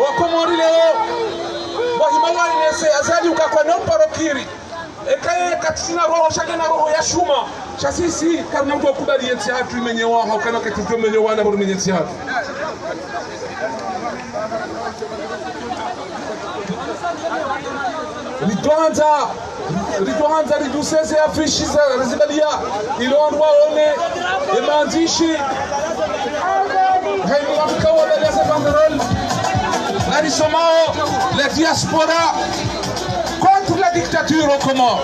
wakomori leo wahimawani nese azali ukakwa no parokiri ekaye katina roho shake na roho ya shuma chasisi karna mtu kubali yeti hatu menye wao kana katuto menye wana buru menye yeti hatu Litoanza liduseze afishi za rezibalia ilondwa one emandishi haini wafikawa beleze banderole Arisomao, la diaspora contre la dictature aux Comores.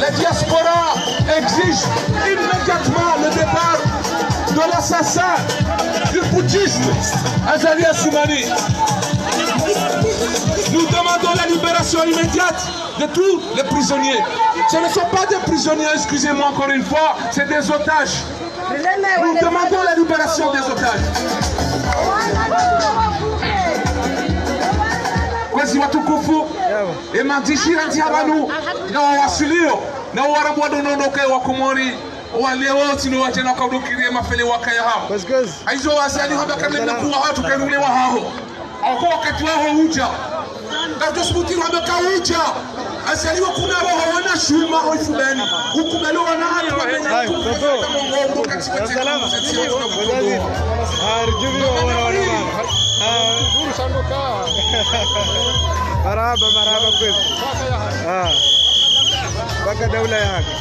La diaspora exige immédiatement le départ de l'assassin, du putschiste Azali Assoumani. Nous demandons la libération immédiate de tous les prisonniers. Ce ne sont pas des prisonniers, excusez-moi encore une fois, c'est des otages. Nous demandons la libération des otages. Kwezi watukufu emandishi anti habanu na wasilio na warabu wadononoke wa Komori wale wote ni wajana kaudukirie mafele wakaya hao aizo wasali haba kamenda kuwa watu kanulewa hao au wakati wao huja ndio sibutiro haba kauja asaliwa kuna wao wana shuma au fulani ukubalo wana hali wamenya kuko katika salama arjubi wana marhaba kweli baka daula yake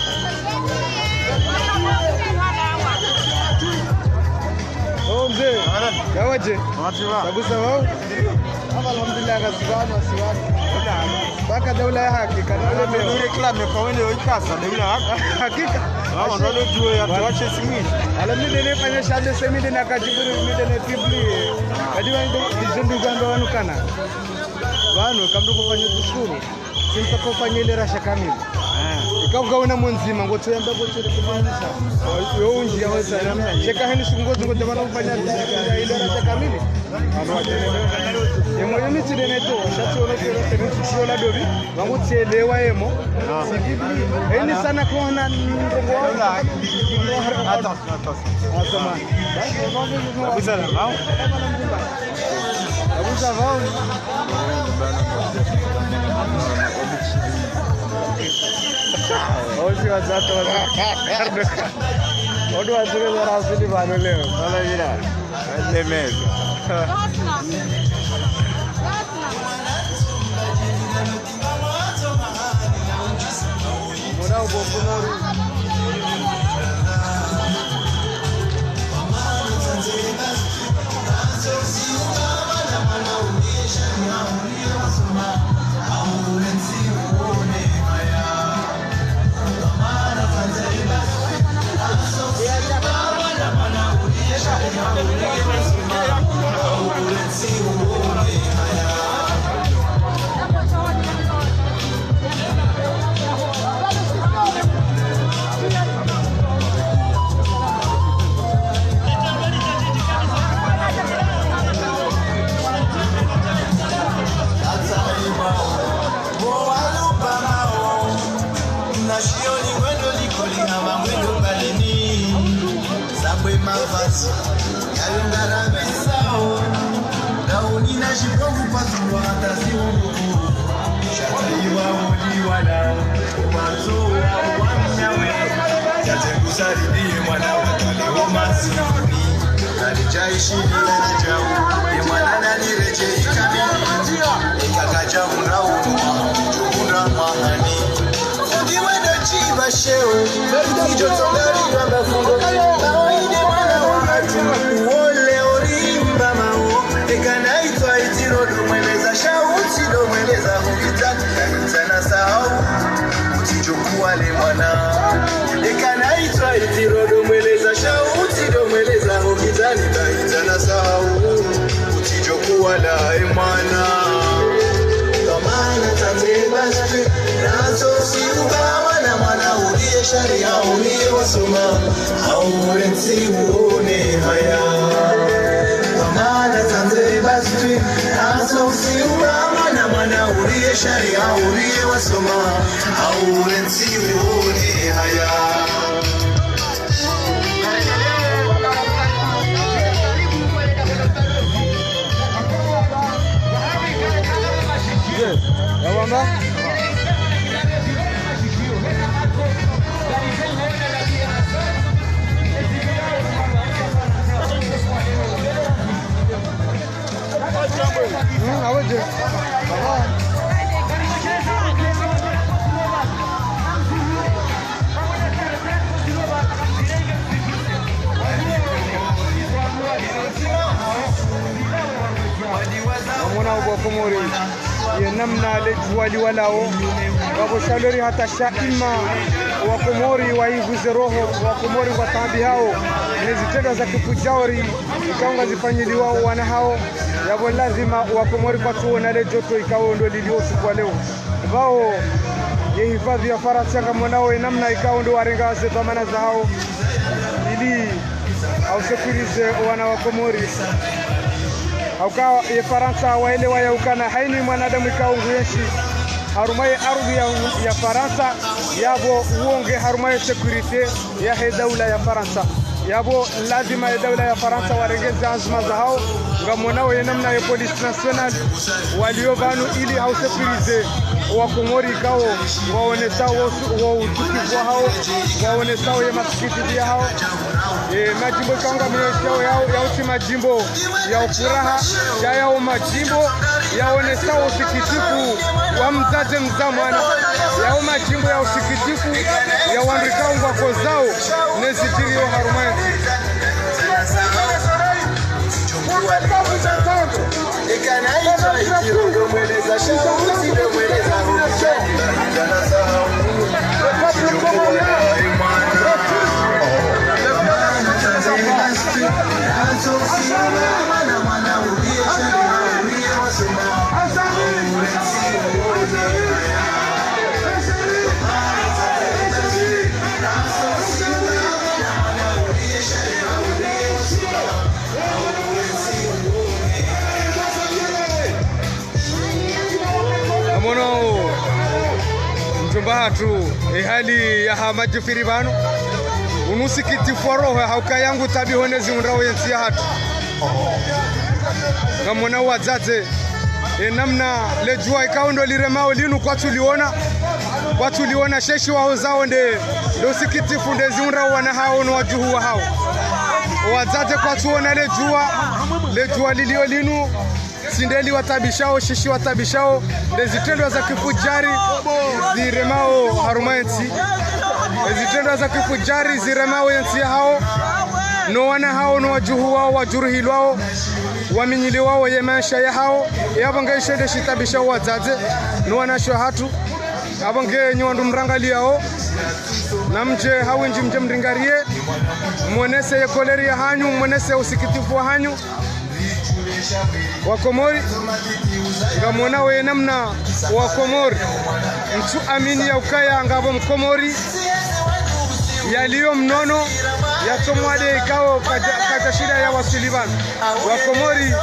mzee yawaje kabisa wao alhamdulillah kasibana baka daula yake kana ile kila mekawende ikasa daula hakika wao ndio ndio ya tuache simini alamini ne fanya shade semide na kajiburi mide ne tibli kadi wando dizindu gando wanukana wano kamdu kufanya kushukuru simpa kufanya ile rasha kamili ikauna munzima ngo tuyamba ngo tiri kumanisha yo unji ya wasa cheka hani shungozi ngo jamana kufanya ile rasha kamili ano yemo yoni tidene to shati ona kero tene tshiola dobi wangu tselewa yemo eni sana kona ndongo hata asama abusala vao abusa vao hoje wazato kardoka odo azure za rasili bano leo sala vira lemeza mona ubomori kwamba awaje mwana wa Komori ya namna lejuali walao wako shalori hata shaima wa Komori waivuze roho wa Komori kwa tambi hao nezitenda za kifujauri ikaunga zifanyiliwa wana hao yabo lazima wa Komori kwa tuona le joto ikao ndo liliochukua leo bao ye hifadhi ya Faransa kama nao namna ikao ndo warenga zetu maana za hao ili au sekurize wana wa Komori hauka ye Faransa waelewa ya ukana haini mwanadamu ikao nguyeshi harumaye ardhi ya Faransa yabo uonge harumaye security ya daula ya Faransa yabo lazima ya daula ya Faransa warengeze azma za hao ngamona we namna ya police national waliovanu ili hausefirize wa Komori kao waonesa wa utukifu hao waonesa ya masikiti ya hao majimbo kanga miyao yao si majimbo ya furaha yao majimbo yaonesa usikitifu wa mzaze mzamana yao majimbo ya usikitifu ya wandikao ngwako zao nezitirio harumani Mbahatu hali ya hamajifiri bano unusikiti foroho hauka yangu tabi honezi undrawo yensi ya hatu ngamona wadzate namna lejua ikaundo liremao linu kwa tuliona sheshi wao zao ndo sikiti fundezi undrawo wana hao no wajuhu wa hao wadzate kwa tuona lejua lilio linu sindeli watabishao shishi watabishao ndezitendo za kifujari ziremao harumaensi zitendo za kifujari ziremao yensi hao no wana hao no wajuhu wao wajuruhili wao waminyili wao yemaisha ya hao yabonge shende shitabishao wazaze no wana hatu abonge nywandu mrangali yao namje hawinji mje mringarie mwenese yekoleri ya hanyu mwenese usikitifu wa hanyu wa Komori ngamona we namna wa Komori mtu amini ya ukaya ngabo mkomori yaliyo mnono yatomwade ikao katashida ya wasilibano wa Komori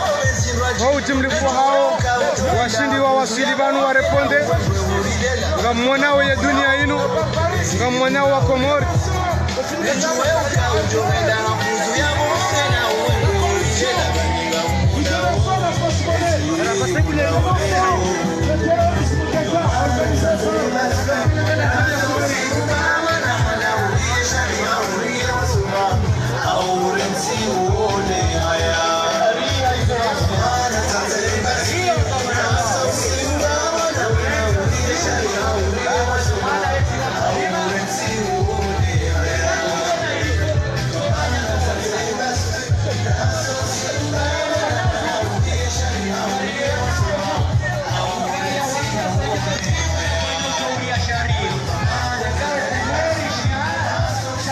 hao jimlifu hao washindi wa wasilibano wareponde ngamona we dunia inu ngamona wa Komori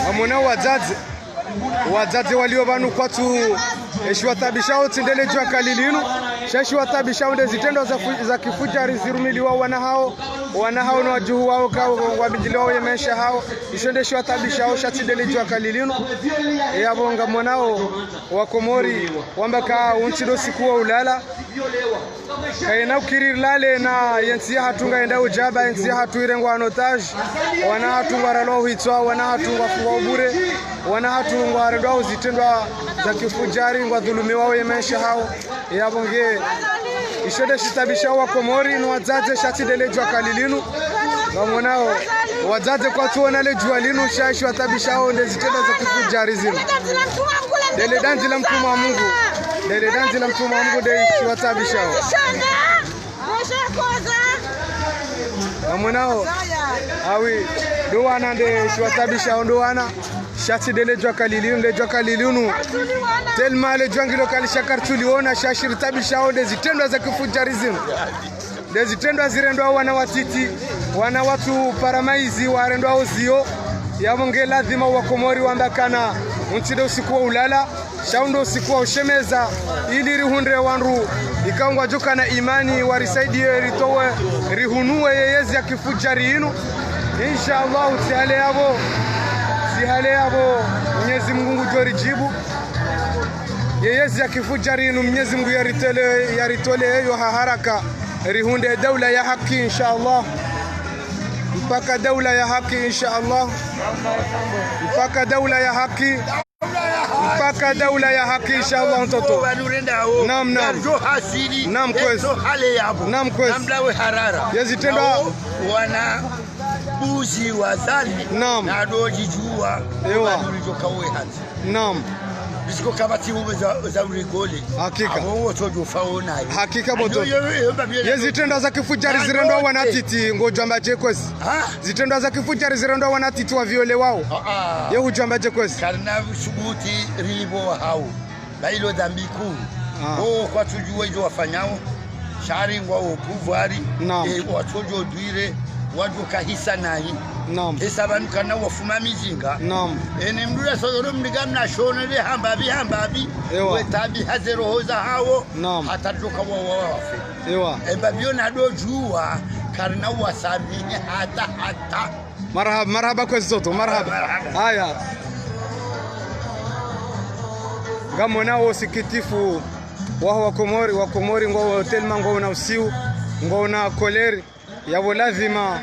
amona wadzadze walio vanu kwatu eshiwatabishao tindele jua kalilinu shashi watabishao ndezitendo za kifujari zirumiliwa wana hao na wajuhu wao kao wabijili wao yemesha hao ishonde shiwatabishao shatindele jua kalilinu yabonga mwanao wa Komori wambaka unchido sikuwa ulala kaina ukirilale na yensi hatunga enda ujaba yensi hatu irengwa anotage wana hatu waralo hitwa wana hatu wafuwa bure wana hatu warado zitendwa za kifujari ngwa dhulumi wao yemesha hao yabonge ishode shitabisha wa Komori ni wazaze shati dele jua kalilinu wamonao wazaze kwa tuona le jua linu shashi watabisha hao nde zitenda za kifujari zinu dele danzi la mtume wa Mungu dele danzi la mtume wa Mungu de watabisha hao wamonao awi doana de watabisha hao doana shati dele jua kalilinu le jua kalilinu telma le jua ngilo kalisha kartuliona shashi ritabisha hao nde zitenda za kifujari zinu dezitendwa zirendwa wana watiti wana watu paramaizi warendwa uzio yavonge lazima wa Komori wambakana untide usiku wa ulala shaundo usiku wa ushemeza ili rihundre wanru ikaungwa joka na imani warisaidie ritowe rihunue yeyezi ya kifujari inu inshallah sihale yabo Mwenyezi Mungu jorijibu yeyezi ya kifujari inu Mwenyezi Mungu yaritole yo haraka rihunde daula ya haki inshallah mpaka daula ya haki inshallah mpaka daula ya haki mpaka daula ya haki inshallah mtoto naam kwezi naam kwezi namlawe harara yazitenda wana buzi wazali na doji jua ulijokawe hati naam bisiko kabati ube za urigoli hakika abo tojo faona hakika boto yezitenda za kifujari zirendo wanatiti ngojamba je kwesi zitenda za kifujari zirendo wanatiti wa viole wao yehujamba je kwesi karna shuguti ribo hao bailo dhambi kuu kwa tujue hizo wafanyao shari ngwa pouvoir watojo dwire wadu kahisa nayi hesa banu kana wafuma mizinga ene mdura sogoro mnigamna shonele hambabi wetabi hazero hoza hao hatatoka wawafe ebabiona dojua karna wasabihi hata marhaba kwa zoto marhaba haya gamona usikitifu wa Komori ngo hotel mango na usiu ngo na koleri yabo lazima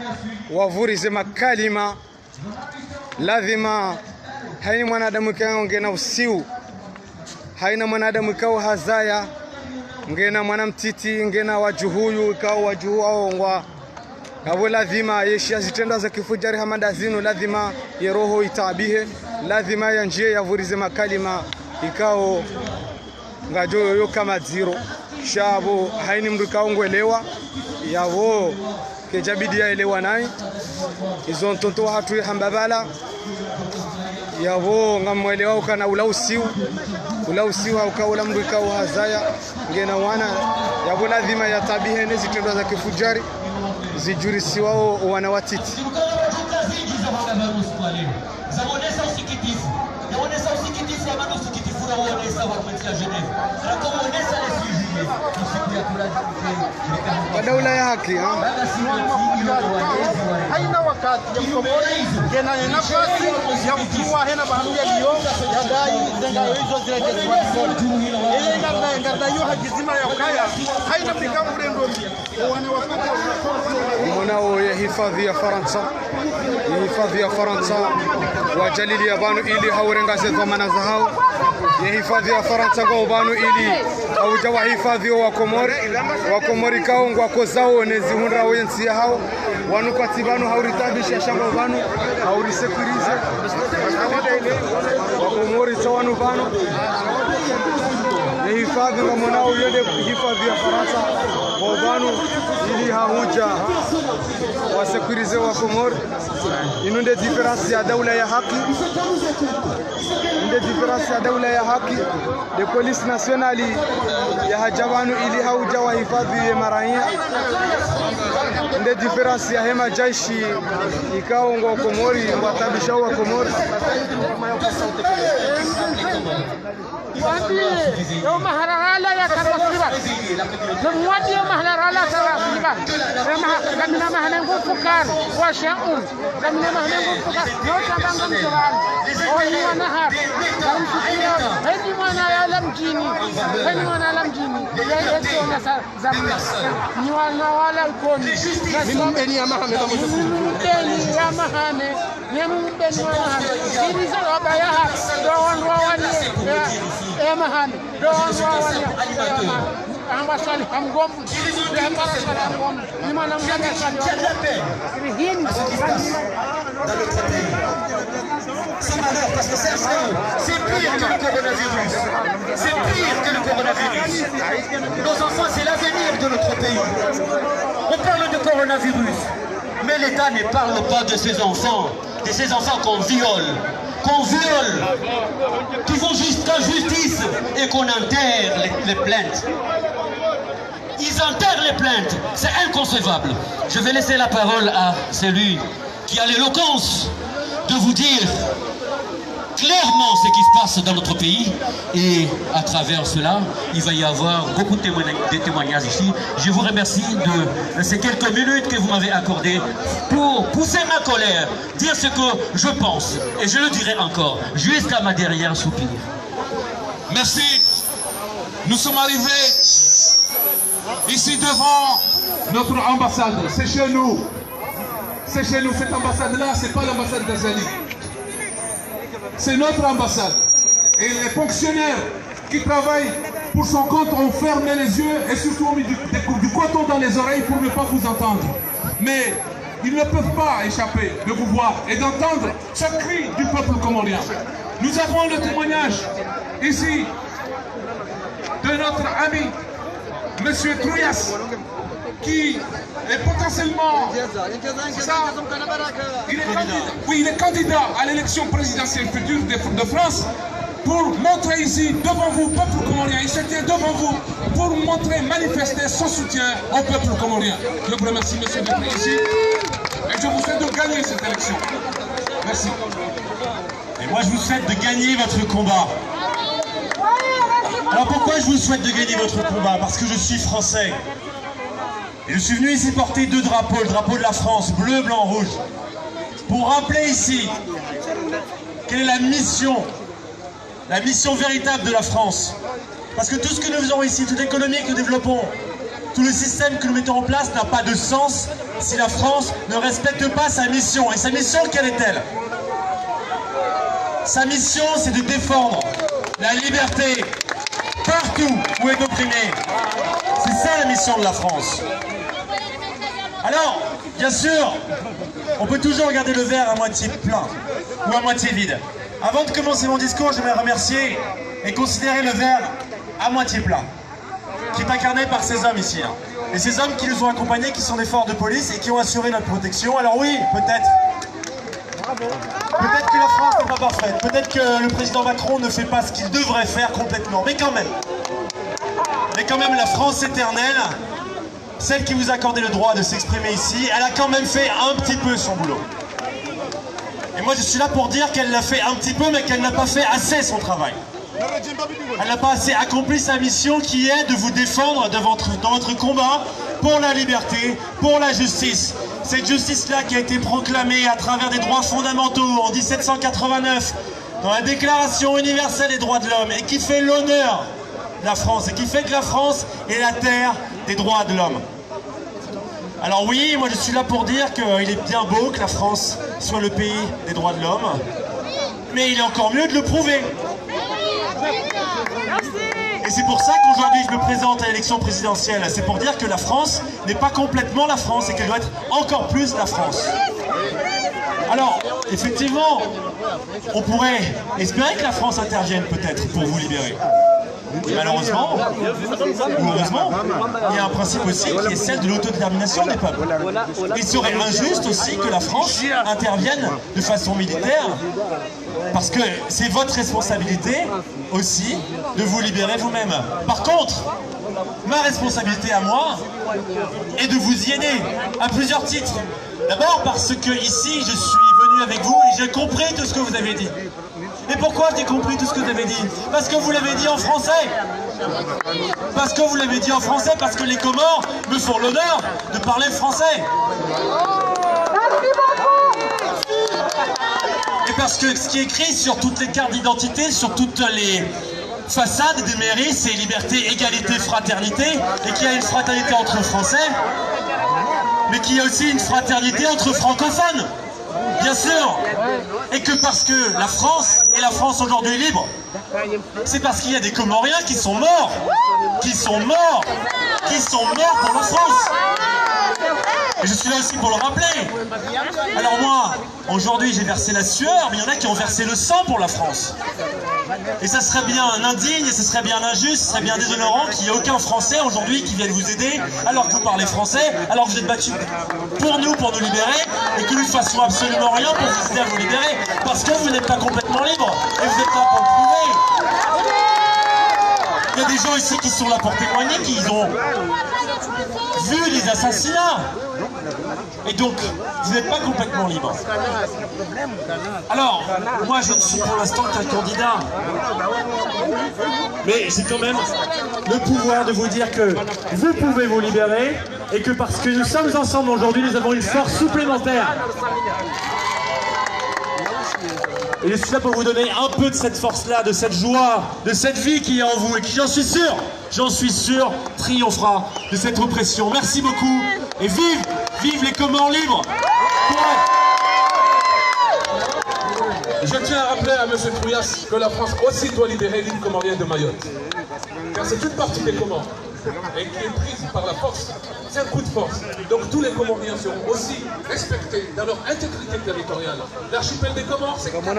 wavurize makalima lazima haina mwanadamu kao ngena usiu haina mwanadamu kao hazaya ngena mwanamtiti ngena wajuhuyu kao wajuhu au ngwa yabo lazima yeshia zitenda za kifujari hamada zinu lazima yeroho itabihe lazima yanjie yavurize makalima ikao ngajo yo kama zero shabo haini mndu kaongwelewa yavo kejabidi yaelewa nai izo ntonto hatu hambabala yavo ngamwelewa ukana ulausiu ukaula mndu ikao hazaya ngena wana yavo lazima yatabihe nezi tendo za kifujari zijurisi wao wana watiti daula ya haki haina wakati ya Komori kena nafasi ya kutua hena baadhi ya hiyo ya dai zenga hizo zile ile ngada hiyo hakizima ya kaya haina mlikambo mrendo wana wapata mwanao ya hifadhi ya Faransa wajalili ya banu ili haurenga dhamana za hao ya hifadhi ya Faransa kwa banu ili haujawa hifadhi wa Komori kaongwa kozao nezi hundra wensi ya hao wanukati banu hauritabisha shamba banu haurisekurize wa Komori tawanu banu ya hifadhi wa mwanao yende hifadhi ya Faransa kwa banu ili hauja wasekurize wa Komori inunde diferansi ya daula ya haki de police nationali ya hajabanu ili hauja wa hifadhi ya maraia nde diferansi ya hema jaishi ikao ngo Komori watabisha wa Komori يوم هرهالا يا كراسيبا نموادي يوم هرهالا كراسيبا كمنا ما هنقول فكار وشاؤون كمنا ما هنقول فكار نوتا بانغام سوال أولي ونهار كم سكيران هني وانا يعلم جيني يا يسوع زمنا نوانا ولا الكون من بني يا مهاني نمبني ini saroba ya don wawani ya mahani don wawani ambassade hamgom de ambassade hamgom ni manam ambassade hin dans notre pays. C'est malheur parce que c'est pire que le coronavirus. C'est pire que le coronavirus. Nos enfants, c'est l'avenir de notre pays. On parle de coronavirus, mais l'État ne parle pas de ces enfants qu'on viole, qui vont jusqu'à justice et qu'on enterre les plaintes. Ils enterrent les plaintes, c'est inconcevable. Je vais laisser la parole à celui qui a l'éloquence de vous dire clairement ce qui se passe dans notre pays, et à travers cela, il va y avoir beaucoup de témoignages ici. Je vous remercie de ces quelques minutes que vous m'avez accordées pour pousser ma colère, dire ce que je pense, et je le dirai encore, jusqu'à ma dernière soupir. Merci. Nous sommes arrivés ici devant notre ambassade. C'est chez nous. C'est chez nous. Cette ambassade-là, c'est pas l'ambassade d'Azali. C'est notre ambassade. Et les fonctionnaires qui travaillent pour son compte ont fermé les yeux et surtout ont mis du coton dans les oreilles pour ne pas vous entendre. Mais ils ne peuvent pas échapper de vous voir et d'entendre ce cri du peuple comorien. Nous avons le témoignage ici de notre ami, M. Trouyas, qui est potentiellement, il est candidat à l'élection présidentielle future de France pour montrer ici devant vous, peuple comorien, il se tient devant vous pour montrer, manifester son soutien au peuple comorien. Je vous remercie, monsieur, d'être ici et je vous souhaite de gagner cette élection. Merci. Et moi, je vous souhaite de gagner votre combat. Alors pourquoi je vous souhaite de gagner votre combat? Parce que je suis français. Et je suis venu ici porter deux drapeaux, le drapeau de la France, bleu, blanc, rouge, pour rappeler ici quelle est la mission véritable de la France. Parce que tout ce que nous faisons ici, toute l'économie que nous développons, tout le système que nous mettons en place n'a pas de sens si la France ne respecte pas sa mission. Et sa mission, quelle est-elle? Sa mission, c'est de défendre la liberté partout où est opprimée. C'est ça la mission de la France. Alors, bien sûr, on peut toujours regarder le verre à moitié plein ou à moitié vide. Avant de commencer mon discours, je vais remercier et considérer le verre à moitié plein, qui est incarné par ces hommes ici. Et ces hommes qui nous ont accompagnés, qui sont des forces de police et qui ont assuré notre protection. Alors oui, peut-être que la France n'est pas parfaite, peut-être que le président Macron ne fait pas ce qu'il devrait faire complètement, mais quand même la France éternelle, celle qui vous a accordé le droit de s'exprimer ici, elle a quand même fait un petit peu son boulot. Et moi je suis là pour dire qu'elle l'a fait un petit peu, mais qu'elle n'a pas fait assez son travail. Elle n'a pas assez accompli sa mission qui est de vous défendre dans votre combat pour la liberté, pour la justice. Cette justice-là qui a été proclamée à travers des droits fondamentaux en 1789, dans la Déclaration universelle des droits de l'homme, et qui fait l'honneur de la France, et qui fait que la France est la terre des droits de l'homme. Alors oui, moi je suis là pour dire qu'il est bien beau que la France soit le pays des droits de l'homme, mais il est encore mieux de le prouver. Et c'est pour ça qu'aujourd'hui je me présente à l'élection présidentielle. C'est pour dire que la France n'est pas complètement la France et qu'elle doit être encore plus la France. Alors, effectivement, on pourrait espérer que la France intervienne peut-être pour vous libérer. Et malheureusement, ou heureusement, il y a un principe aussi qui est celle de l'autodétermination des peuples. Il serait injuste aussi que la France intervienne de façon militaire, parce que c'est votre responsabilité aussi de vous libérer vous-même. Par contre, ma responsabilité à moi est de vous y aider à plusieurs titres. D'abord parce que ici je suis venu avec vous et j'ai compris tout ce que vous avez dit. Et pourquoi j'ai compris tout ce que vous avez dit? Parce que vous l'avez dit en français. Parce que vous l'avez dit en français, parce que les Comores me font l'honneur de parler français. Et parce que ce qui est écrit sur toutes les cartes d'identité, sur toutes les façades des mairies, c'est liberté, égalité, fraternité, et qu'il y a une fraternité entre Français, mais qu'il y a aussi une fraternité entre francophones. bien sûr, et que parce que la France est la France aujourd'hui libre, c'est parce qu'il y a des Comoriens qui sont morts pour la France. Et je suis là aussi pour le rappeler. Alors moi, aujourd'hui j'ai versé la sueur, mais il y en a qui ont versé le sang pour la France. Et ça serait bien indigne, et ce serait bien injuste, ce serait bien déshonorant qu'il n'y ait aucun Français aujourd'hui qui vienne vous aider, alors que vous parlez français, alors que vous êtes battus pour nous libérer, et que nous ne fassions absolument rien pour vous aider à vous libérer, parce que vous n'êtes pas complètement libre, et vous êtes là pour le prouver. Il y a des gens ici qui sont là pour témoigner, qui ont vu les assassinats. Et donc, vous n'êtes pas complètement libre. Alors, moi je ne suis pour l'instant qu'un candidat. Mais j'ai quand même le pouvoir de vous dire que vous pouvez vous libérer et que parce que nous sommes ensemble aujourd'hui, nous avons une force supplémentaire. Et je suis là pour vous donner un peu de cette force-là, de cette joie, de cette vie qui est en vous et qui, j'en suis sûr, triomphera de cette oppression. Merci beaucoup et vive les Comores libres. Je tiens à rappeler à M. Trouillas que la France aussi doit libérer l'île comorienne de Mayotte. Car c'est une partie des Comores et qui est prise par la force. C'est un coup de force. Donc tous les Comoriens seront aussi respectés dans leur intégrité territoriale. L'archipel des Comores, c'est pas 3.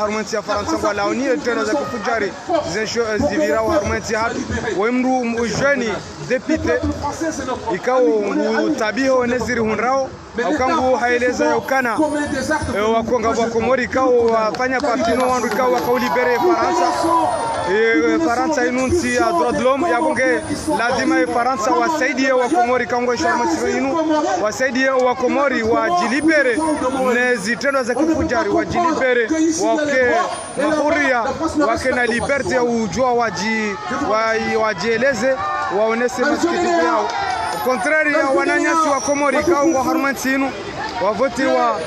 harmantia faransa wala oni tena za kufujari zivira harmantia hatu wemru jeune député ikao tabiho neziri hunrao aukangu haeleza yokana wakonga wa Komori ikao wafanya partino wandu ikao wakaulibere Faransa inunsi ya droit de l'homme yabonge lazima Faransa wasaidie wa Komori kango sharmati inu wasaidie wa Komori wajilibere nezitendo za kufujari wajilibere wake mahuria wake na liberte ya ujua wajieleze waonese masikitiko yao contraire ya wananyasi wa Komori kaungo harmantinu wavoti wa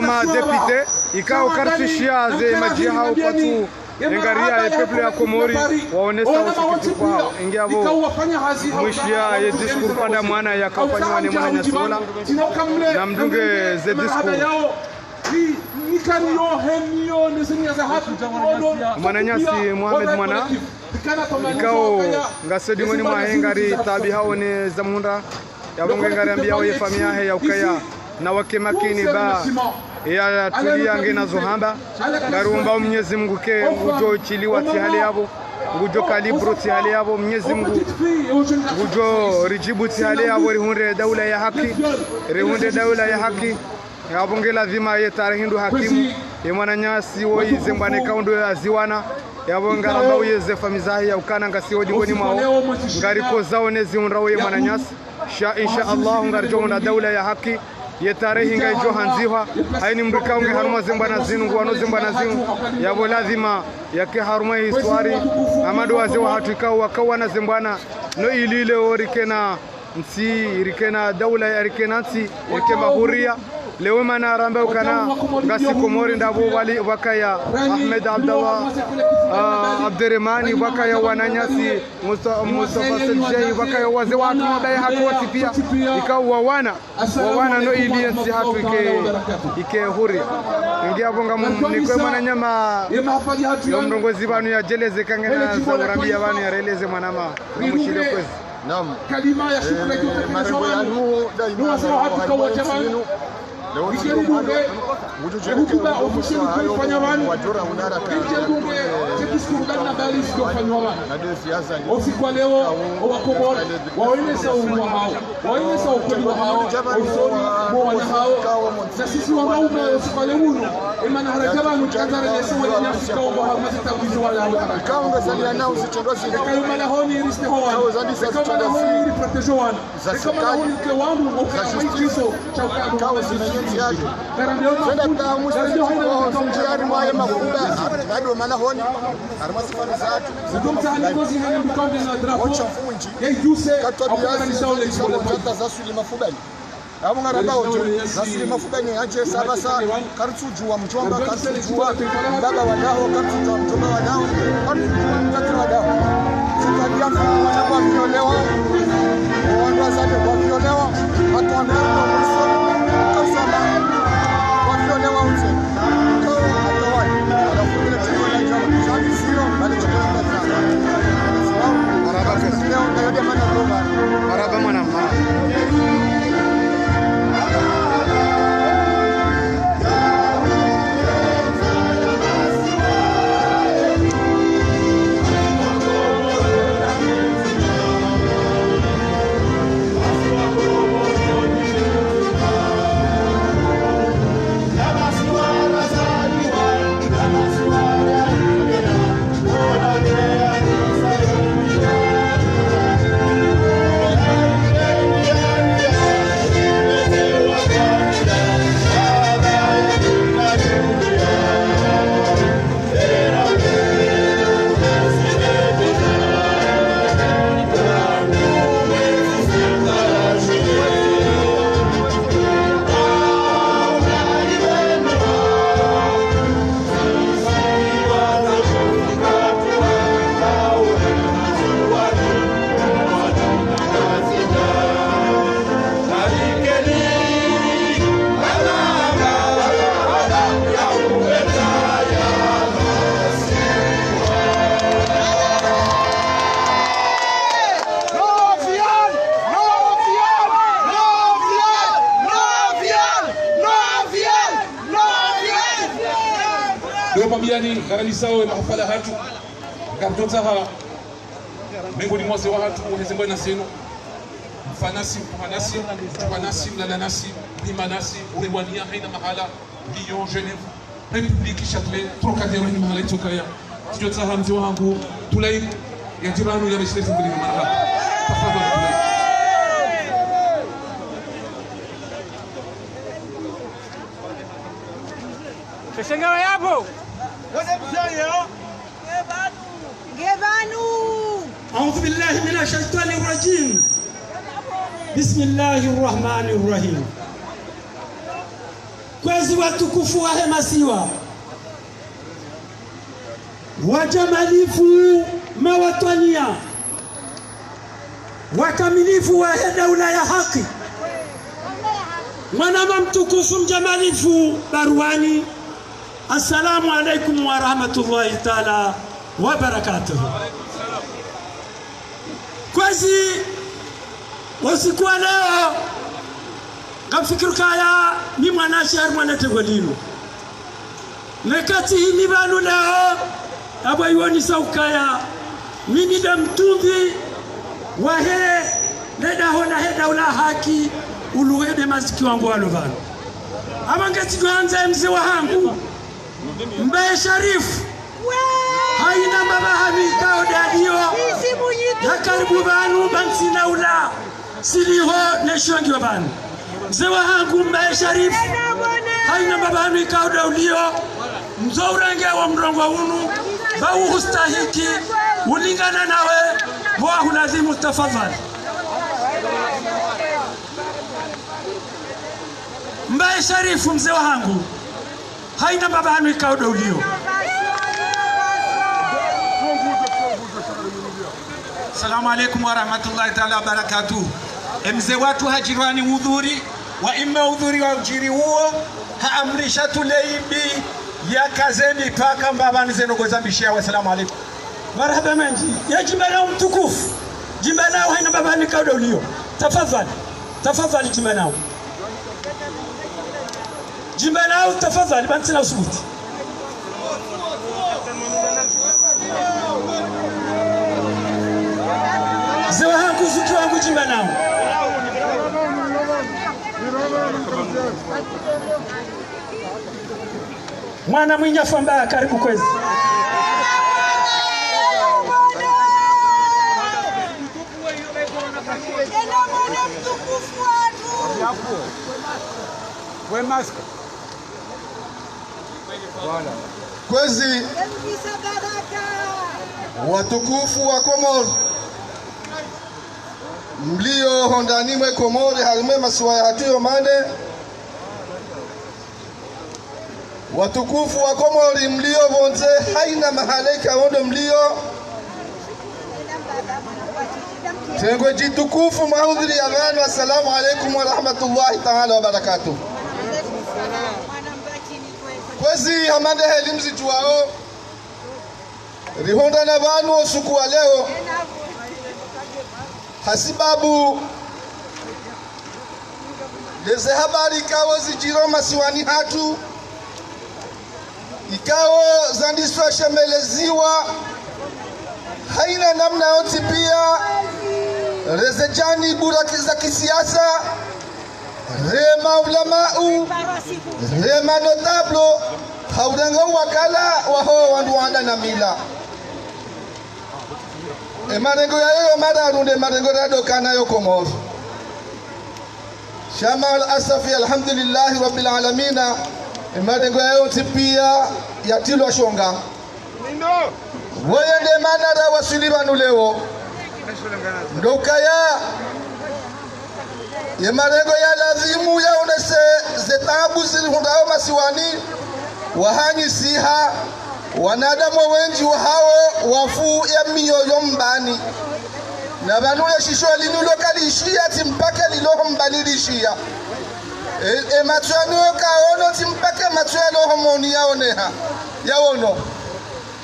ma député ikao kartishia ze majiha upatu Engaria ya peuple ya Komori waonesa usikitifu wao ingiavo mwishia ya discours panda mwana ya kafanywa ni mwana nyasola na mdunge ze discours Mwananyasi Mohamed Mwana ikao ngasedi mwani mahengari tabi hao ni zamunda yabonge ngari ambia wa familia ya ukaya na wake makini ba ya tulia ngena zohamba ngarumba Mwenyezi Mungu ke ujo chiliwa tihali yabo ujo kalibro tihali yabo Mwenyezi Mungu ujo rijibu tihali yabo rihunde daula ya haki yabonge lazima ye tarihindu hakimu ye mwananyasi woi zembane kaundo ya ziwana yabonga ramba uyeze famizahi ya ukana ngasi wojingoni mao ngari kozao nezi unrawe mwananyasi insha Allah ngarjonda daula ya haki ye tarehe ngai johanziwa haini mrikaunge haruma zembana zinu wano zembana zinu yabo lazima yake haruma hiswari amadu wazewa hatu ikao wakawa na zembana no ilile orikena nsi irikena daula ya irikena nsi irikema huria leo mana rambe ukana ngasi Komori ndabo wali wakaya Ahmed Abdallah Abderrahmani wakaya wananyasi Mustafa Sejei wakaya wazee watu mabaya hatu pia ikawa wana no iliensi hatu ike huri ingia bonga nikwe mananyama yo mrongozi banu ya jeleze kangena za urambia banu ya releze manama mushile kwezi naam kalima ya shukrani marengo ya nuhu daima hatukawa jamani Hutuba officiel kufanya wanu Kijadunge zekisikuru na bali sikufanywa wanu Osikwa leo Wakomori waonesa uwa hao waonesa ukweli wa hao usoni mwana hao na sisi wanaume osikwa leo imana harakaba mukazara lesa wanyasi kwa wa mazita wizo wala hao kaunga salia nao sichondozi kayo malahoni riste hoan kama malahoni ri protejo wan kama malahoni ke wangu okaikiso chauka kaunga simenyenzi yake twenda hata muslimu kwa mjari mwaye mafuda bado mana honi arma sifari zatu zidumta halikozi hana mkonde na drapo wacha funji yejuse katwabiyazi zata zasuli mafubani abo ngarabao zasuli mafubani aje sabasa kartujua mjomba kartujua baba wadao kartujua mjomba wadao kartujua mtatu wadao sitadia wana kwa violewa watu wazake kwa violewa watu wanao mso kasaba kwa violewa uze kwa atawali alafu ile chakula cha jama shadi sio bali chakula cha maraba leo ndio ndio maana roba maraba mwana mama Pambiani garanisao mahafala hatu kaptotaha miongoni mwa watu wahezemba na seno fanasi muhanasi wanasi mlalanasi himanasi urewania haina mahala Lyon Genève République Châtelet Trocadéro ni mahala itokaya tujotaha mzee wangu Tulay ya jirani ya Mishlefu ngili mahala tafadhali Tulay Shengawa yapo أعوذ بالله من الشيطان الرجيم بسم الله الرحمن الرحيم kwezi watukufu wa hemasiwa wajamalifu mawatania wakamilifu wa daula ya haki mwanama mtukufu mjamalifu Baruani. Assalamu alaikum wa rahmatullahi ta'ala wa barakatuh. Kwezi wasikuwa leo kafikiru kaya ni mwanashari mwanategolino nekati hini banu leo abayuani saukaya mimi da mtumbi wahe nedaho na heda ula haki uluwede maziki wangu walubanu abangeti tuanze mzee wa hangu Mbaye Sharifu haina mabahami kao dadio ya karibu banu bansina ula siliho neshongi wa banu mzee wa hangu Mbaye Sharifu haina mabahami kao daulio mzourange wa mrongo unu bau hustahiki ulingana nawe wahu lazimu tafadhali Mbaye Sharifu mzee wa hangu haina baba hanu ikauda ulio. Assalamu alaikum wa rahmatullahi ta'ala wa barakatuh. Mzee watu hajirani udhuri wa imma udhuri wa ujiri huo haamrisha tuleibi ya kazeni paka mbabani zeno gozambishia. Wa assalamu alaikum. Marhaba menji ya jimbana mtukufu jimbana haina baba hanu ikauda ulio. Tafadhali jimbana Jimbanao tafadhali bantina usubuti. Zewa hangu zuki wangu jimbanao. Mwana mwinya famba karibu kwezi. We mask. Kwezi watukufu wa Komoro mlio hondani mwe Komori halume masiwa ya hatuyo mane. Watukufu wa Komori mlio vonze haina mahalaika hondo mlio tengwe jitukufu mahudhuri ya vanu. Assalamu alaikum wa rahmatullahi ta'ala wa barakatuh. Kwezi hamande helimzi tuwao rihonda na vanu usuku wa leo hasibabu leze habari ikawo zijiro masiwani hatu ikawo zandiswa shemeleziwa haina namna yote pia rezejani buraki za kisiasa rema ulamau rema notablo haudenga wakala waho wandu wanda na mila marengo ya yo madarunde marengo radokana yo Komoro shamal asafi alhamdulillah rabbil alamin marengo ya yo tipia yatilwa shonga woyende manara wasulibanu leo ndokaya ye marengo ya lazimu ya unese zetabu zilihundao masiwani wahanyi siha wanadamu wengi hao wafu ya mioyo mbani na banu ya shisho linulo kalishia timpake liloho mbanilishia matwano kaono timpake matwano homoni yaoneha yaono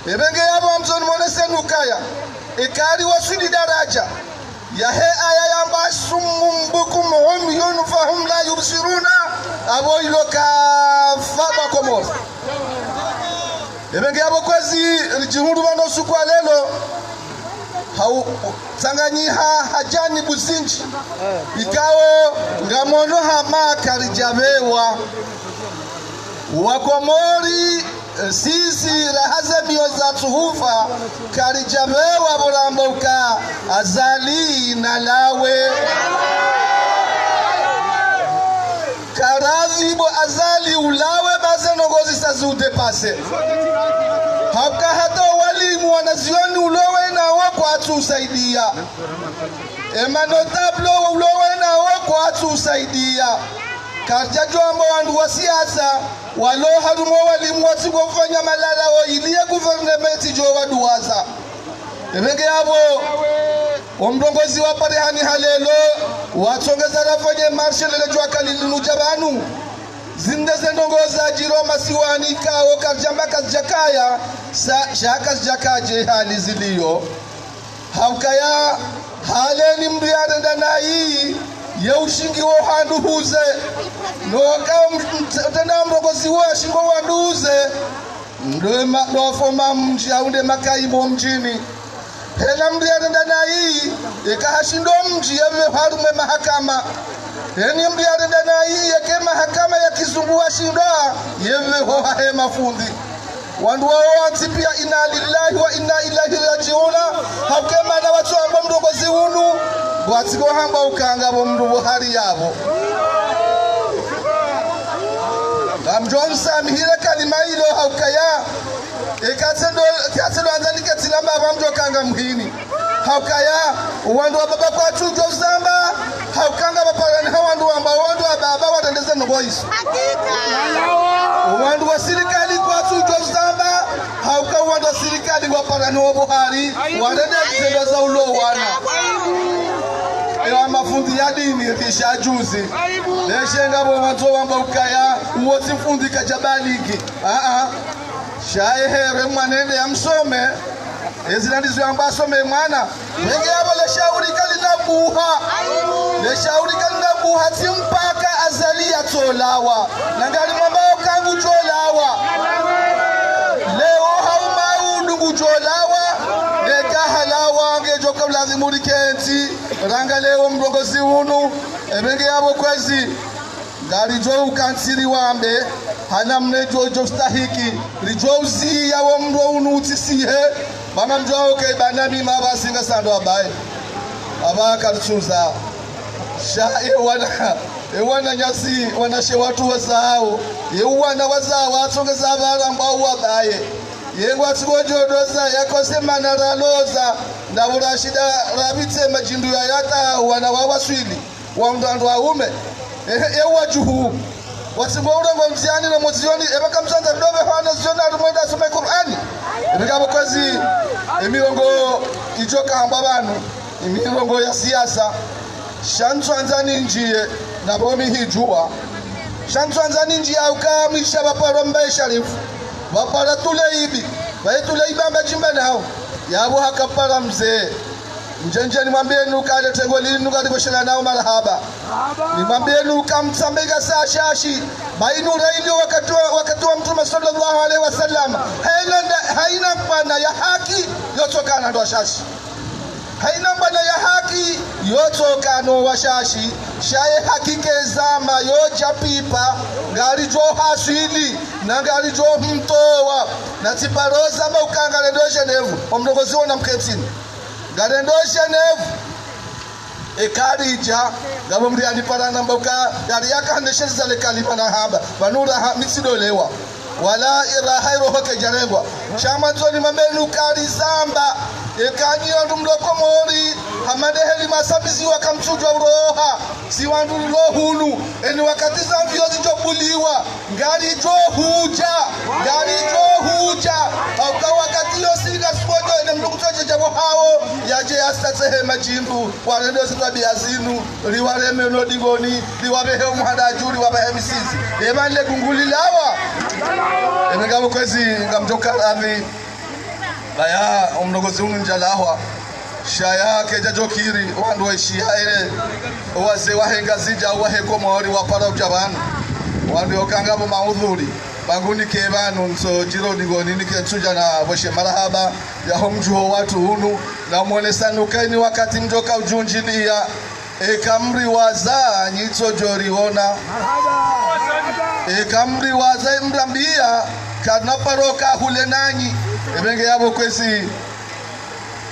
ebenge yabo mzoni monese nukaya ikari wasudi daraja ya he aya yamba sumumbukum hum yunfahum la yubsiruna abo iloka faba Komoro ebenge yabo kwezi rijihundu bano sukwa lelo hau tanganyiha hajani buzinji ikawo ngamono hama karijabewa Wakomori sisi rahaze mioza tuhufa karijabewa bolamboka azali na lawe karadhibo azali ulawe baze nongozi sazute pase haka hata walimu wanazioni ulowe na wako atu usaidia emanotablo ulowe na wako atu usaidia karjajo amba wandu wa siasa walo harumo walimu watigo kufanya malala o iliye guvernmenti jo waduwaza ebenge yabo omrongozi wa parehani halelo watongeza rafanye marshe lele jwa kalilinu jabanu zinde zendongoza jiro masiwani kao karjamba kazjakaya shaka zjakaje hali ziliyo haukaya haleni mriade ndana hii ya ushingi wo handu huze no kao tenda mrongozi wa shingo wandu huze ndo foma mji aunde makaimbo mjini hela mriade ndana hii ikahashindo mji yave harume mahakama heni mriade ndana hii yake mahakama ya kizungu wa shindoa yeve hoha he mafundi wandu wao watipia inna lillahi wa inna ilaihi rajiuna hakema na watu ambao mrongozi unu watiko hamba ukanga bo mndu hari yabo amjonsa mihile kalima hilo haukaya ikatendo anzanike tilamba abamjo kanga mhini haukaya wandu wa baba kwa chujo zamba haukanga bapagani wandu ambao wandu wa baba watendeze noboisu wandu wa serikali kwa chujo zamba hauka wandu wa serikali kwa pagani wa Buhari watende kitendo za ulo wana ewa mafundi ya dini kisha juzi leshenga bo watu wamba ukaya uwoti mfundi kajabaliki shaehere mwanende ya msome ezinandizo yamba asome mwana wenge yabo leshauri kalinabuha timpaka azali ya tolawa nangali mambao kangu tolawa leo hauma udungu tolawa neka halawa ngejo kabla dhimuri kenti ranga leo mrongozi unu ebenge yabo kwezi ngari jo ukansiri wambe hana mnejo jo stahiki rijo uzi yawo mro unu utisihe mama mjao ke banami mabasinga sando abaye abaka tsuza shae wana wana nyasi wanashe watu wasao wana wazao wasongeza abara ambao wabaye yengo atsugojodoza yakosema na raloza ndabura shida rabitse majindu ya yata wana wawaswili wa mdandu aume juhu wasimbaura ngo mziani na mozioni ebaka msanza dobe hana ziona rumonda soma Qur'ani ebaka kazi emirongo ijoka hamba banu emirongo ya siasa shanzanzani njie na bomi hijua shanzanzani njie ukamisha baparo mbaye sharifu bapara tuleibi bae tuleibi ambajimba nao yabo hakapara mzee njenje nimwambie nuka ale tengo lili nuka dikoshana nao marhaba nimwambie nuka msambega saa shashi bainu railio wakati wa Mtume sallallahu alaihi wasallam haina bana ya haki yotokana ndo shashi haina bana ya haki yotokana washashi shaye hakike zama yoja pipa ngari jo hasili na ngari jo mtowa na tiparoza maukanga ndo Genevu omdogozi wona mketini garendo Genevu ekarija ngabo mri alipara nambauka yari yakandeshe zale kalima na haba banura misidolewa wala irahairo hoke jarengwa chama zoni mambenu kari zamba ekanyo ndumloko mori hamade heli masabizi wakamchujwa uroha si wandu rohunu eni wakati zamvio zijobuliwa ngari johuja au wakati yosika spodo ene mlukutoje jabo hao yaje astatsehe majimbu warendo sitabia zinu liwareme nodingoni liwabehe umhadajuri wabehe misizi ebale gungulilawa ngabo kwezi ngamjoka radhi baya omnogozi unjalahwa shaya keja jokiri wandu waishia ile waze wahenga zija waheko maori wapara ujabanu wandu okangabo maudhuri banguni kebanu nso jiro digoni nikenchuja na boshe marahaba ya homjuho watu hunu na muonesana ukaini wakati mjoka ujunjilia ekamri waza nyitso joriona ekamri waza mrambia kanaparoka hule nanyi ebenge yabo kwesi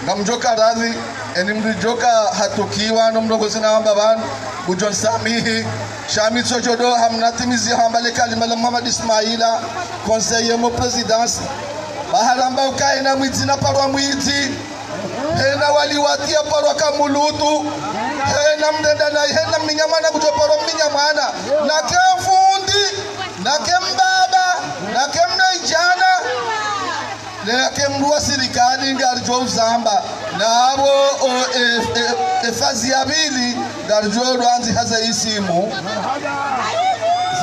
ngamjoka radhi eni mjoka hatukiwa no mdogozi na hamba banu bujon samihi shamitso jodo hamnatimizi hamba le kalima la Muhammad Ismaila conseiller mo présidence baharamba ukaina mwiti na parwa mwiti hena waliwatia parwa kamulutu hena mdenda na hena minyamana kutoparo minyamana na kefundi na kembaba na kemnaijana na kemruwa sirikali ngarjo uzamba na abo efazi ya bili ngarjo rwanzi haza isimu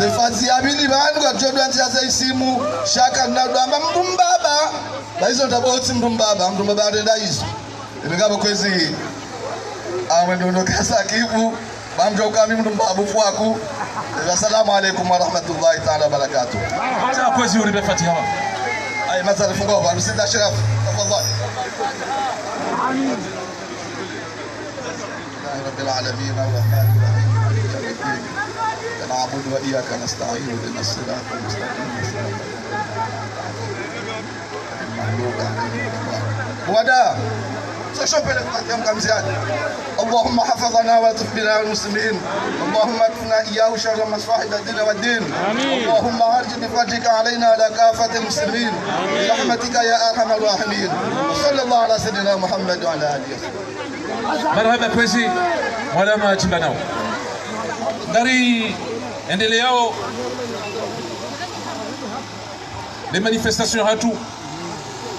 zefazi ya bili banu ngarjo rwanzi haza isimu shaka na rwamba mdumbaba baizo ndaboti mdumbaba arenda hizo ibigabo kwezi amwendono kasa kivu bamjoka mimi mdumbabu fwaku assalamu alaykum wa rahmatullahi ta'ala wa barakatuh hata kwezi uribe fatiha أي مثلا فوقه أبو سيد أشرف تفضل. آمين. رب العالمين الرحمن الرحيم نعبد وإياك نستعين اهدنا الصراط المستقيم ودا شوف اليوم كم زيادة اللهم حفظنا واتف بنا المسلمين اللهم اكفنا إياه شر مصاحب الدين والدين اللهم أرج بفضلك علينا على كافة المسلمين برحمتك يا أرحم الراحمين صلى الله على سيدنا محمد وعلى آله وصحبه. مرحبا كويسي ولا ما تبناو dari endeleo les manifestations hatu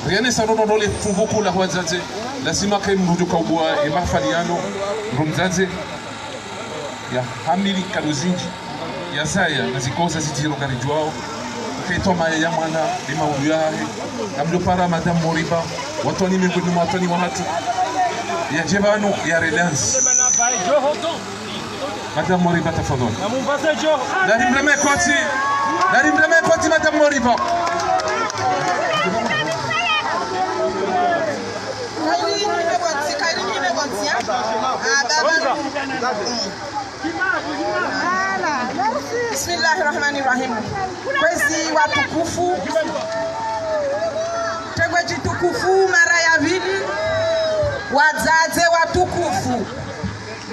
rien ça dans les fuvuku la huanzaze lazima kai mrudu kaubwa emafaliano rumzaze ya hamili kaluzinji ya saya nazikoza zitiro karijwao kaitwa maya ya mwana lima uyahe amdo para madam moriba watoni miongoni mwa watoni wa hatu ya jebano ya relance madam moriba tafadhali dari mleme koti madam moriba Bismillahirrahmanirrahim. Kwezi watukufu tegwe jitukufu mara ya vili wazaze watukufu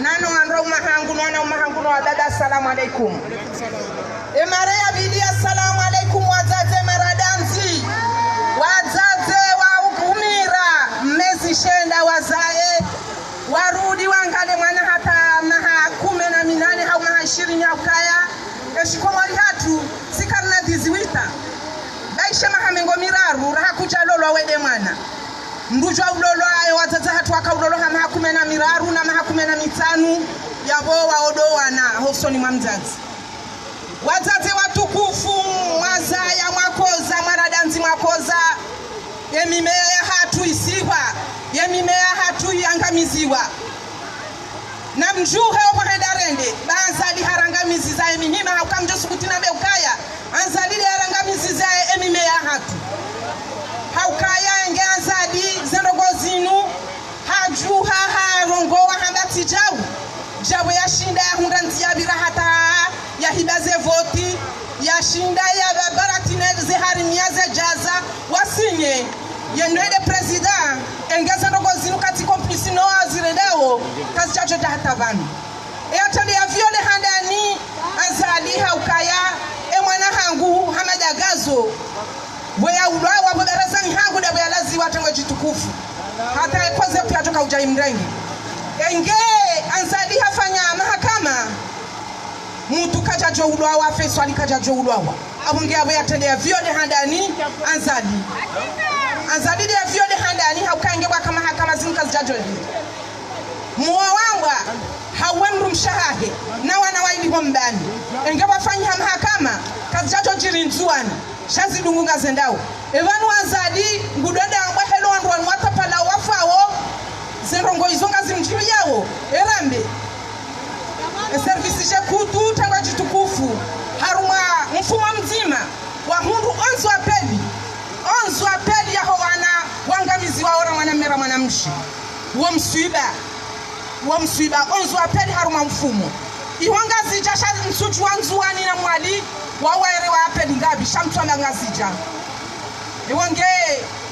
nano andro mahangu nana mahangu no dada assalamu alaikum. Emare ya bidi assalamu alaikum wazaze maradanzi. Wazaze wa ukumira mmezi shenda wazae warudi wangale mwana hata maha 18 au maha 20 ya ukaya eshikomali hatu sikarna diziwita baisha maha mengo miraru raha kuja lolo wede mwana ndujwa ulolo ayo wazaze hatu waka ulolo hama 10 na maha 15 yabo waodoa na hosoni mamzazi. Wazaze watukufu mwazaya mwakoza maradanzi mwakoza yemimea ya hatu isiwa yemimea hatu yangamiziwa na mjuhe obohedarende banzali harangamizi za emihima haukamjo sukutina beukaya anzali harangamizi za emimea hatu haukaya enge anzali zerogozinu hajuha harongowa hambati jawu yashinda ya hundanzi ya birahata ya hibaze voti yashinda ya babaratine zeharimia ze jaza wasinye yenwede president engeza ndogozinu kati komplisi no azirendao kazi chacho hata vanu atali ya viole handani azali haukaya mwana hangu hamadagazo boya ulwa baraza hangu da boya lazi watangwe jitukufu hata kwanza pia toka ujai mrengi enge anzali hafanya mahakama mtu kaja jo ulwa wa feso alikaja jo ulwa abunge abo yatende ya viole handani anzali ya viole handani haukange kwa mahakama zinka jajo muwa wangwa hawemru mshahahe na wana waili hombani enge wafanya mahakama kazi jajo jirinzuana shazi dungunga zendao evanu anzali ngudonda ngwa helo andwan watapala wafawo zenrongo izonga zimjiru yao erambe servisi shekutu tangwa jitukufu haruma mfumo mzima wa hundu onzo apeli ya wana wangamizi wa ora mwana mera mwanamshi wa msuiba onzo apeli haruma mfumo ihongazi jasha msuju wanzuani na mwali wawaere wa apeli ngabi shamtwala ngazija iwonge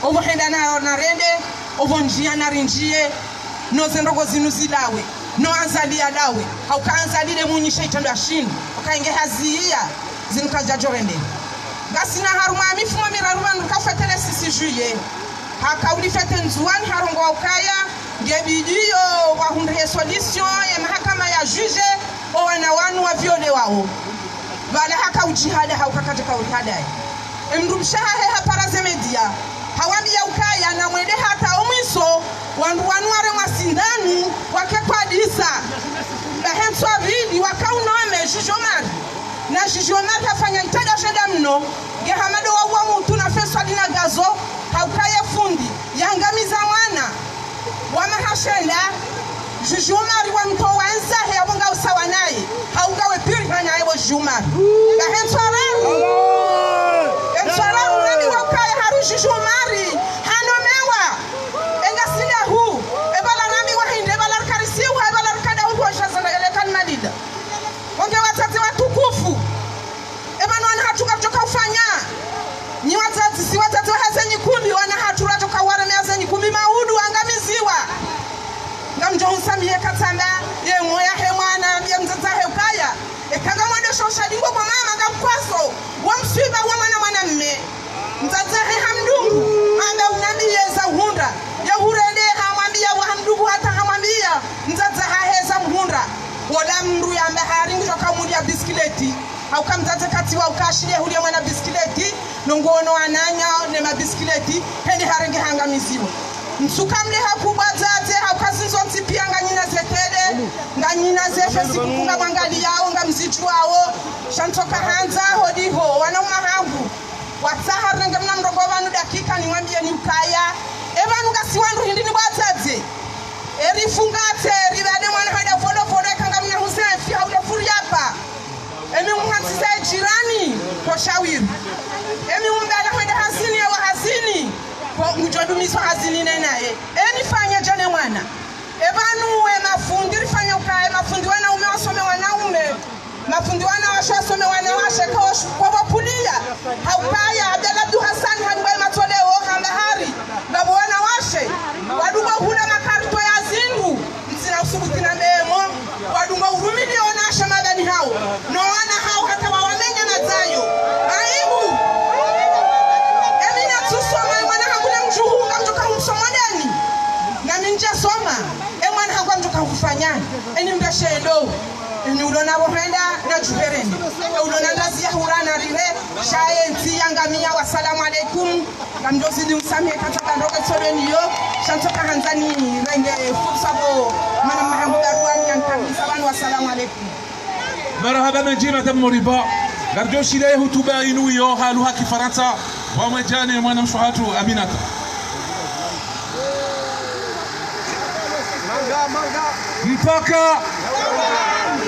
obohenda na rende obonjia na rinjie no zendogo zinuzidawe no anzalia dawe haukaanzalile munyisha itando ashini ukaenge hazia zinukaja jorende gasina haruma mifumo miraruma nukafetele sisi juye haka ulifete nzuani harongo wa ukaya ngebidiyo wahundre solution ya mahakama ya juge o wanawanu wa viole wao vale haka ujihada haukakatika ulihadai emrumshahe haparaze media hawambi ya ukaya na mwede hata omwiso wanduwanuare masindanu wakekwadisa bahenswa vidi wakaunome jujomari na jujomari hafanya itada sheda mno gehamado wawa mutu na feswa dina gazo haukaya fundi yangamiza mwana wamahashenda jujomari wa mto wanza heabonga usawa naye haugawe piri hanya ebo jujomari bahenswa raru rabi wakaya haru jujomari hanomewa engasida hu ebala nami wahinde ebala karisiwa ebala kada hu washazana elekan madida wange wazazi watukufu ebana wana hatuka kutoka ufanya ni wazazi si wazazi wa hazenyi kumbi wana hatura toka warame hazenyi kumbi maudu angamiziwa ngamjo usamie katanda ye moya he mwana ye mzaza he ukaya ekanga mwendo shoshadingo kwa mama ngamkwaso wamswiba wa mwana mme mzaza he hamdungu amba unambiyeza hunda ya hurende hamwambia wa hamdungu hata hamwambia mzaza haheza mhunda woda mndu ya mbahari kutoka mudi ya biskileti haukamzaza kati wa ukashiria hulia mwana biskileti nongono ananya ne mabiskileti hende harenge hangamiziwa msukamle hakubazaze haukazinzo ntipia nganyina zetele nganyina zefe sikukunga mwangali yao ngamzichu wao shantoka hanza hodiho wanauma hangu watsaha renge mna mrogo wanu dakika niwambie ni ukaya evanu gasiwandu hindi ni bazaze erifungate ribade mwana haida folo kanga mna husefi hauda furiapa emi mhansiza jirani kwa shawiri emi umbala haida hasini ya wahasini kwa ujodumiso hazini nenaye fanya jane mwana evanu we mafundi rifanya ukaya mafundi wana ume wasome wanaume mafundi wana washasome wanawashe kwa wapulia haukaya Abdalabdu Hassan hanbaye matoleo hambahari babu wana washe waduba hula makarito ya zindu msina usubuti na memo fanya eni mdashendo ni ulona bohenda na jubereni ulona lazia hurana rire shaenti yangamia wasalamu alaikum ngamdozi dimsamhe kataka ndoka tsoleni yo shantoka hanzani renge fursa bo mana mahamud arwani yankamisa banu wasalamu alaikum marhaba menjima tamuriba garjoshi leo hutuba inu yo haluha kifaransa wa mwejane mwana mshuhatu Aminata mpaka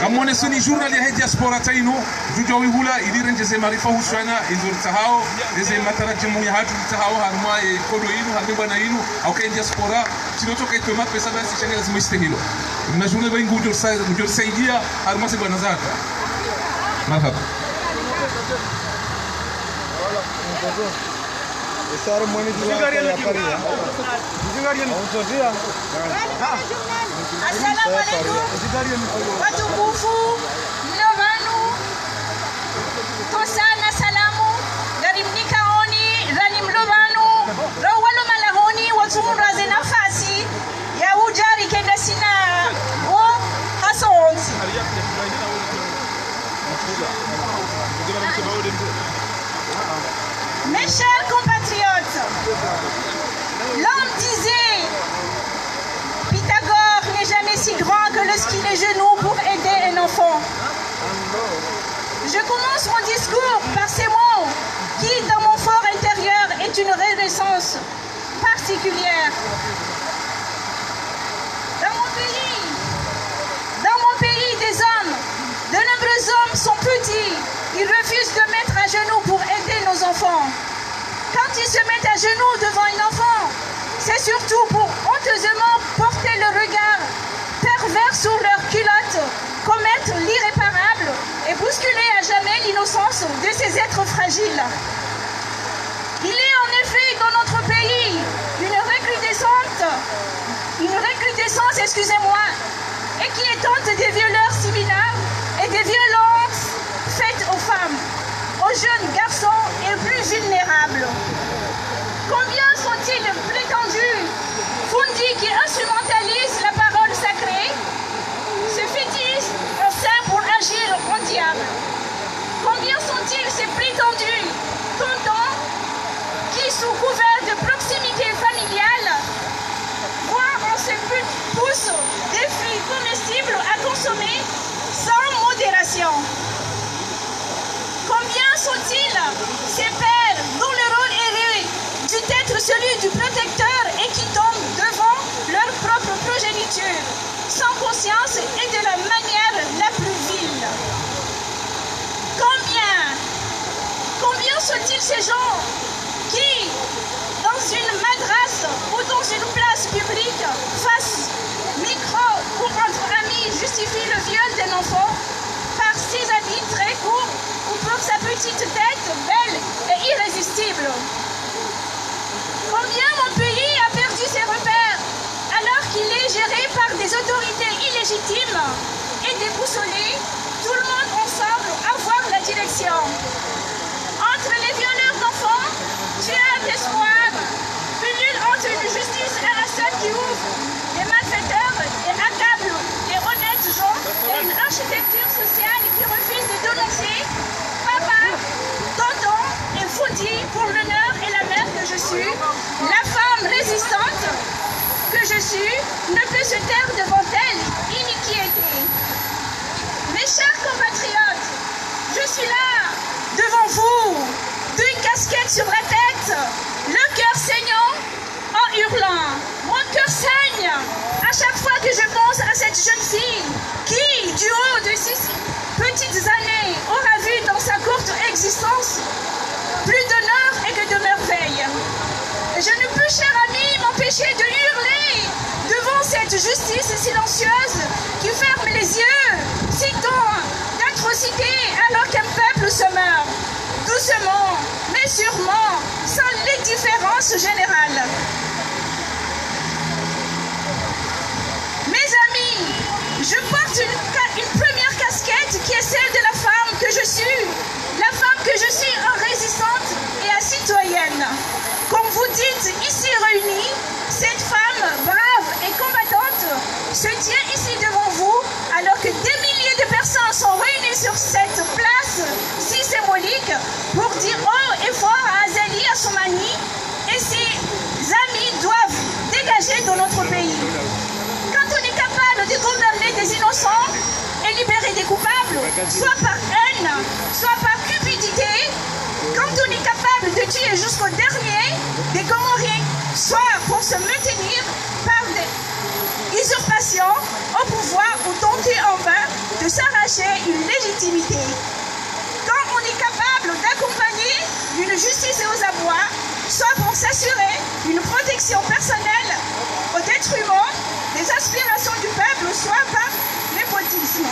kamone suni journal ya diaspora taino jujo wihula idirenjeze marifa huswana inzurta hao deze matarajimu ya hatu tahao harma e kodo inu hadeba na inu au kai diaspora sinotoka itoma pesa basi changa lazima istehilo na journal ba ngujo saidia harma se bwana zaka marhaba Esar moni jual ya paria. Assalamualaikum. Watukufu mlowanu tosana salamu dari mnikaoni rani mlowanu rawalo malahoni watumuraze nafasi ya ujari kenda sina o hasonzi. Mes chers compatriotes, l'homme disait Pythagore n'est jamais si grand que le ski les genoux pour aider un enfant. Je commence mon discours par ces mots qui, dans mon fort intérieur, est une renaissance particulière. Dans mon pays des hommes, de nombreux hommes sont petits. Ils refusent de mettre à genoux pour aider nos enfants. Quand ils se mettent à genoux devant un enfant, c'est surtout pour honteusement porter le regard pervers sur leur culotte, commettre l'irréparable et bousculer à jamais l'innocence de ces êtres fragiles. Il est en effet dans notre pays une recrudescence, inquiétante des violeurs similaires et des violences faites aux femmes, aux jeunes garçons et plus vulnérables. Combien sont-ils prétendus Fundi qui instrumentalisent la parole sacrée, se fétichent en saint pour agir en diable. Combien sont-ils ces prétendus tontons qui, sous couvert de proximité familiale, voient en ces pousses des fruits comestibles à consommer sans modération? Combien sont-ils ces pères dont le rôle est d'être celui du protecteur et qui tombent devant leur propre progéniture, sans conscience et de la manière la plus vile? Combien sont-ils ces gens qui, dans une madrasse ou dans une place publique, face micro ou entre amis, justifient le viol d'un enfant par ses habits très courts ou pour sa petite tête belle et irrésistible? Combien mon pays a perdu ses repères alors qu'il est géré par des autorités illégitimes et déboussolées, tout le monde ensemble avoir la direction? Entre les violeurs d'enfants, tueurs d'espoir, pullule entre une justice RSF qui ouvre les malfaiteurs et accable les honnêtes gens et une architecture sociale qui refuse de dénoncer papa, tonton et Fouti pour l'honneur et la mère que je suis, la femme résistante que je suis, ne peut se taire devant elle, iniquité. Mes chers compatriotes, je suis là, devant vous, d'une casquette sur la tête, le cœur saignant, en hurlant. Mon cœur saigne à chaque fois que je pense à cette jeune fille qui, du haut de 6 petites années, aura vu dans sa courte existence plus d'honneur et que de merveille. Je ne peux, cher ami, m'empêcher de hurler devant cette justice silencieuse qui ferme les yeux, si tant d'atrocités alors qu'un peuple se meurt. Doucement, mais sûrement, sans l'indifférence générale. Mes amis, je porte une première casquette qui est celle de la femme que je suis. La femme que je suis en résistante et citoyenne. Comme vous dites ici réunis, cette femme brave et combattante se tient ici devant sur cette place si symbolique pour dire haut et fort à Azali Assoumani et ses amis doivent dégager de notre pays. Quand on est capable de condamner des innocents et libérer des coupables, soit par haine, soit par cupidité, quand on est capable de tuer jusqu'au dernier des Comoriens, soit pour se maintenir par des usurpations au pouvoir ou tenter en vain de s'arracher une légitimité. Quand on est capable d'accompagner une justice aux abois, soit pour s'assurer une protection personnelle au détriment des aspirations du peuple, soit par népotisme.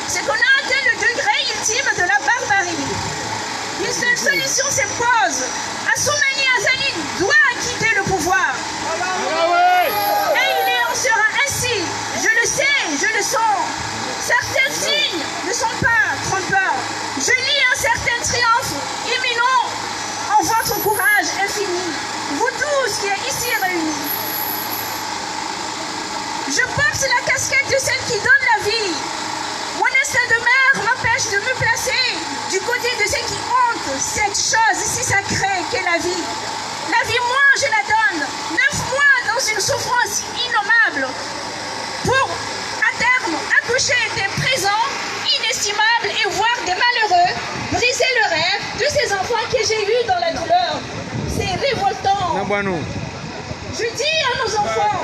C'est qu'on a atteint le degré ultime de la barbarie. Une seule solution s'impose. Assoumani Azali doit quitter le pouvoir. Et il en sera ainsi. Je le sais, je le sens. Certains signes ne sont pas trompeurs. Je lis un certain triomphe imminent en votre courage infini. Vous tous qui êtes ici réunis. Je porte la casquette de celle qui donne la vie. Mon instinct de mère m'empêche de me placer du côté de ceux qui hantent cette chose si sacrée qu'est la vie. La vie, moi, je la donne. 9 mois dans une souffrance innommable pour, à terme, accoucher des présents inestimables et voir des malheureux briser le rêve de ces enfants que j'ai eus dans la douleur. C'est révoltant. Je dis à nos enfants,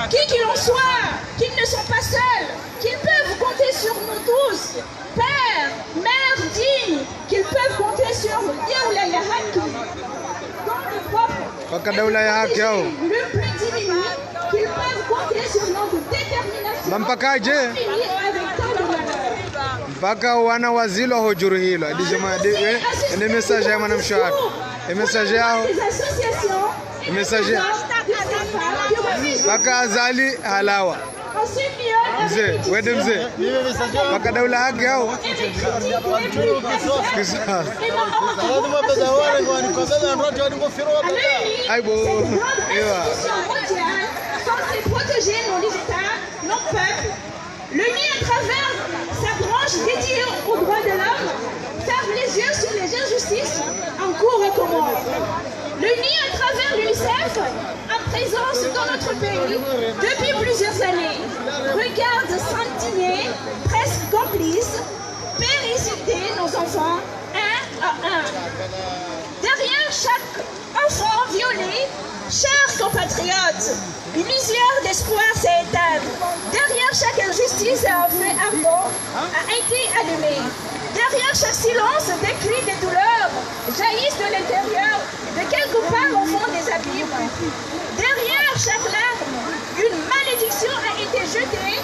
qui qu'il en soit, qu'ils ne sont pas seuls, qu'ils peuvent compter sur nous tous, père, mère dignes, qu'ils peuvent compter sur Yaoula Yahaki, dans le propre, le plus diminué, qu'ils peuvent compter sur notre détermination. Mpaka wana wazilo hojuruhilo ene message ya mwanamshahara message yao message mpaka Azali halawa mzee wende mzee mpaka daula haki yao aibo ewa protéger nos États, nos peuples. L'UNI à travers sa branche dédiée aux droits de l'homme ferme les yeux sur les injustices en cours et commun. L'UNI à travers l'UNICEF, en présence dans notre pays depuis plusieurs années, regarde s'indigner, presque complice, périciter nos enfants un à un. Derrière chaque enfant violé, chers compatriotes, une lumière d'espoir s'est éteinte. Derrière chaque injustice, un feu ardent a été allumé. Derrière chaque silence, des cris de douleur jaillissent de l'intérieur, de quelque part au fond des abîmes. Derrière chaque larme, une malédiction a été jetée